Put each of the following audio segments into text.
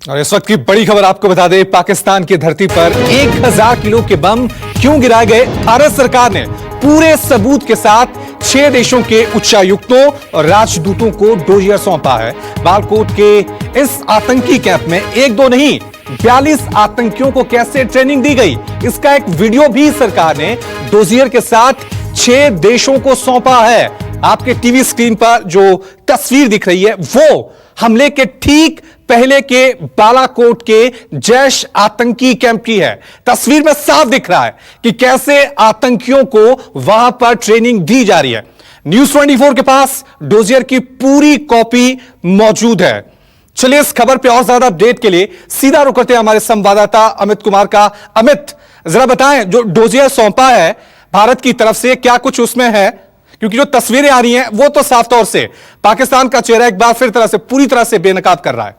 और इस वक्त की बड़ी खबर आपको बता दें, पाकिस्तान की धरती पर 1000 किलो के बम क्यों गिराए गए। भारत सरकार ने पूरे सबूत के साथ 6 देशों के उच्चायुक्तों और राजदूतों को डोजियर सौंपा है। बालाकोट के इस आतंकी कैंप में एक दो नहीं 42 आतंकियों को कैसे ट्रेनिंग दी गई, इसका एक वीडियो भी सरकार ने डोजियर के साथ 6 देशों को सौंपा है। आपके टीवी स्क्रीन पर जो तस्वीर दिख रही है वो हमले के ठीक पहले के बालाकोट के जैश आतंकी कैंप की है। तस्वीर में साफ दिख रहा है कि कैसे आतंकियों को वहां पर ट्रेनिंग दी जा रही है। न्यूज 24 के पास डोजियर की पूरी कॉपी मौजूद है। चलिए इस खबर पे और ज्यादा अपडेट के लिए सीधा रुक करते हैं हमारे संवाददाता अमित कुमार का। अमित, जरा बताएं, जो डोजियर सौंपा है भारत की तरफ से, क्या कुछ उसमें है? क्योंकि जो तस्वीरें आ रही हैं वो तो साफ तौर से पाकिस्तान का चेहरा एक बार फिर पूरी तरह से बेनकाब कर रहा है।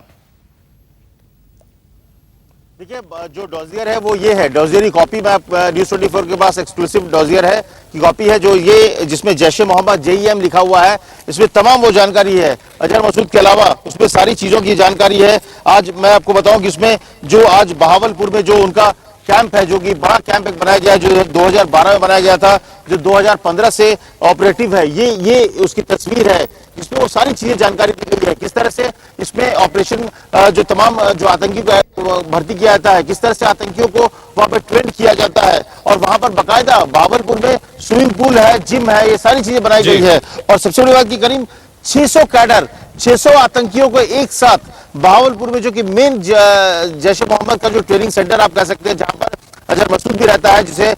देखिए, जो डोजियर है वो ये है। डोजियर की कॉपी में न्यूज 24 के पास एक्सक्लूसिव डोजियर है की कॉपी है, जो ये जिसमें जैश ए मोहम्मद JEM लिखा हुआ है। इसमें तमाम वो जानकारी है। अजहर मसूद के अलावा उसमें सारी चीजों की जानकारी है। आज मैं आपको बताऊं कि इसमें जो आज बहावलपुर में जो उनका कैंप है, जो कि बड़ा कैंप एक बनाया गया है, जो 2012 में बनाया गया था, जो 2015 से ऑपरेटिव है, ये उसकी तस्वीर है। इसमें वो सारी चीजें जानकारी दी गई है, किस तरह से इसमें ऑपरेशन जो तमाम जो आतंकी को भर्ती किया जाता है, किस तरह से आतंकियों को वहां पर ट्रेन किया जाता है, और वहां पर बाकायदा बहावलपुर में स्विमिंग पूल है, जिम है, ये सारी चीजें बनाई गई है। और सबसे बड़ी बात की करीब 600 कैडर, 600 आतंकियों को एक साथ बहावलपुर में, जो कि मेन जैश ए मोहम्मद का जो ट्रेनिंग सेंटर आप कह सकते हैं, जहां पर अजहर मसूद भी रहता है, जिसे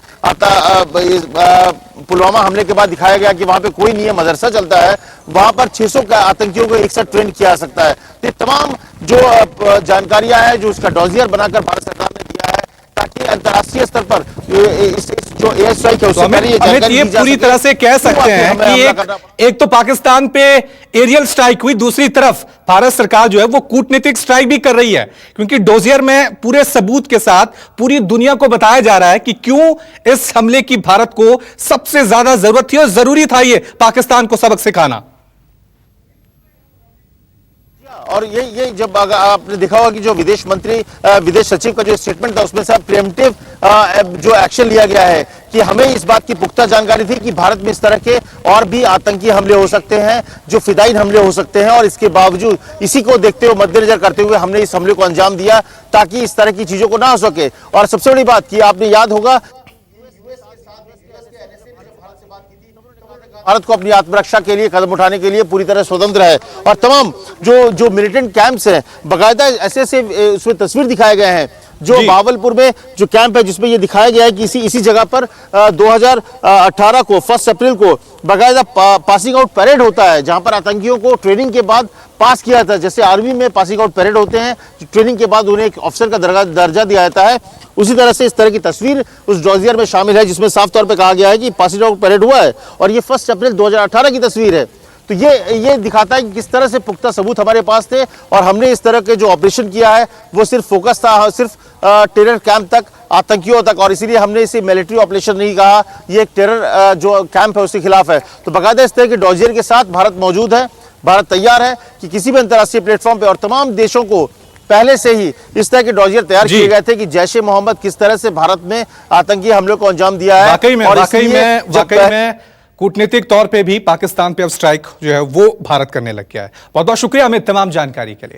पुलवामा हमले के बाद दिखाया गया कि वहां पे कोई नहीं है, मदरसा चलता है, वहां पर 600 आतंकियों को एक साथ ट्रेन किया जा सकता है। तो तमाम जो जानकारियां हैं, जो उसका डोजियर बनाकर भारत सरकार ने दिया है, ताकि अंतर्राष्ट्रीय स्तर पर जो एयर स्ट्राइक है उससे पहले ये पूरी तरह से कह सकते हैं कि एक तो पाकिस्तान पे एरियल स्ट्राइक हुई, दूसरी तरफ भारत सरकार जो है वो कूटनीतिक स्ट्राइक भी कर रही है, क्योंकि डोजियर में पूरे सबूत के साथ पूरी दुनिया को बताया जा रहा है कि क्यों इस हमले की भारत को सबसे ज्यादा जरूरत थी और जरूरी था ये पाकिस्तान को सबक सिखाना। और ये जब आपने देखा होगा कि जो विदेश मंत्री विदेश सचिव का जो स्टेटमेंट था, उसमें से प्रिएम्प्टिव जो एक्शन लिया गया है कि हमें इस बात की पुख्ता जानकारी थी कि भारत में इस तरह के और भी आतंकी हमले हो सकते हैं, जो फिदायीन हमले हो सकते हैं, और इसके बावजूद इसी को देखते हुए, मद्देनजर करते हुए हमने इस हमले को अंजाम दिया ताकि इस तरह की चीजों को ना हो सके। और सबसे बड़ी बात कि आपने याद होगा, भारत को अपनी आत्मरक्षा के लिए कदम उठाने के लिए पूरी तरह स्वतंत्र है, और तमाम जो मिलिटेंट कैंप्स हैं, बाकायदा ऐसे उसमें तस्वीर दिखाए गए हैं। जो बहावलपुर में जो कैंप है, जिसमें ये दिखाया गया है कि इसी जगह पर 2018 को 1 अप्रैल को बाकायदा पासिंग आउट परेड होता है, जहां पर आतंकियों को ट्रेनिंग के बाद पास किया जाता है। जैसे आर्मी में पासिंग आउट परेड होते हैं, ट्रेनिंग के बाद उन्हें एक ऑफिसर का दर्जा दिया जाता है, उसी तरह से इस तरह की तस्वीर उस डोजियर में शामिल है, जिसमें साफ तौर पे कहा गया है कि पासिंग आउट परेड हुआ है, और ये 1 अप्रैल 2018 की तस्वीर है। तो ये दिखाता है कि किस तरह से पुख्ता सबूत हमारे पास थे, और हमने इस तरह के जो ऑपरेशन किया है वो सिर्फ फोकस था सिर्फ टेरर कैंप तक, आतंकियों तक, और इसीलिए हमने इसे मिलिट्री ऑपरेशन नहीं कहा, ये एक टेरर जो कैंप है उसके खिलाफ है। तो बाकायदा इस तरह के डोजियर के साथ भारत मौजूद है। भारत तैयार है कि किसी भी अंतर्राष्ट्रीय प्लेटफॉर्म पे, और तमाम देशों को पहले से ही इस तरह के डोजियर तैयार किए गए थे कि जैश ए मोहम्मद किस तरह से भारत में आतंकी हमलों को अंजाम दिया है। वाकई में कूटनीतिक तौर पे भी पाकिस्तान पे अब स्ट्राइक जो है वो भारत करने लग गया है। बहुत बहुत शुक्रिया अमित तमाम जानकारी के लिए।